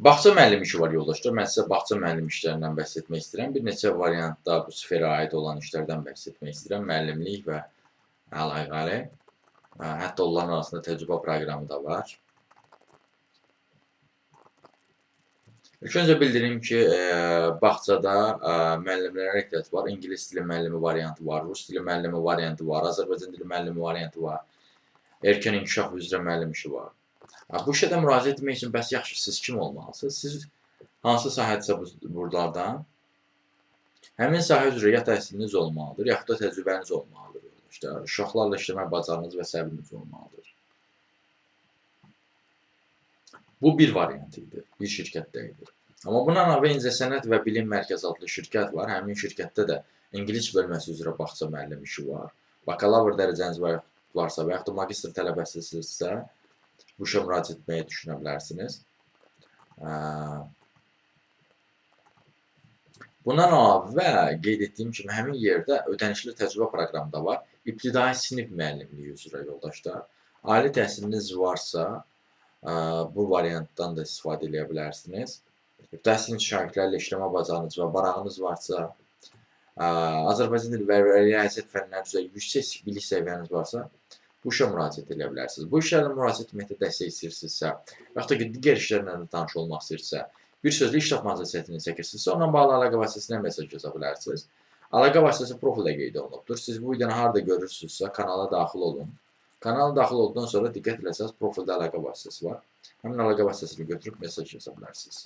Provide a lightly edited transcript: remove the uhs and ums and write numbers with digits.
Bağça müəllim işi var yoldaşlar. Mən sizə bağça müəllim işlərindən bəhs etmək istəyirəm. Bir neçə variantda bu sferə aid olan işlərdən bəhs etmək istəyirəm. Müəllimlik və əlaqəli. Hətta onların arasında təcrübə proqramı da var. İlk öncə bildirim ki, bağçada müəllimlərə ehtiyac var. İngilis dili müəllimi variantı var, rus dili müəllimi variantı var, Azərbaycan dili müəllimi variantı var. Erkən inkişaf üzrə müəllim işi var. Bu işə də müraciət etmək üçün bəs yaxşı siz kim olmalısınız? Siz hansı sahədirsə buralardan həmin sahə üzrə ya təhsiliniz olmalıdır, yaxud da təcrübəniz olmalıdır. İşte, uşaqlarla işləmək bacarığınız və səbriniz olmalıdır. Bu bir variant idi, bir şirkətdə idi. Amma buna əlavə İncəsənət və Bilim Mərkəzi adlı şirkət var. Həmin şirkətdə də ingilis bölməsi üzrə bağça müəllim işi var. Bakalavr dərəcəniz varsa və yaxud da magistr tələbəsinizsə, bu işə müraciət etməyə düşünə bilərsiniz. Bundan əlavə qeyd etdiyim kimi, həmin yerdə ödənişli təcrübə proqramı da var. İbtidai sinif müəllimliyi üzrə yoldaşlar. Ali təhsiliniz varsa, bu variantdan da istifadə edə bilərsiniz. İbtidai sinif şagirdlərlə işləmə bacarığınız və marağınız varsa, Azərbaycan dili və riyaziyyat fənləri üzrə yüksək bilik səviyyəniz varsa, bu işə müraciət edə bilərsiniz. Bu işlərlə müraciət etməkdə dəstək istəyirsinizsə, yaxud da digər işlərlə də tanış olmaq istəyirsinizsə, bir sözlü iş tapmanızı çətinlik çəkirsinizsə, onunla bağlı əlaqə vasitəsilə mesaj yaza bilərsiniz. Əlaqə vasitəsi profildə qeyd olunubdur. Siz bu videonu harada görürsünüzsə, kanala daxil olun. Kanala daxil olduqdan sonra diqqət eləsəz, profildə əlaqə vasitəsi var. Həmin əlaqə vasitəsini götürüb mesaj yaza bilərsiniz.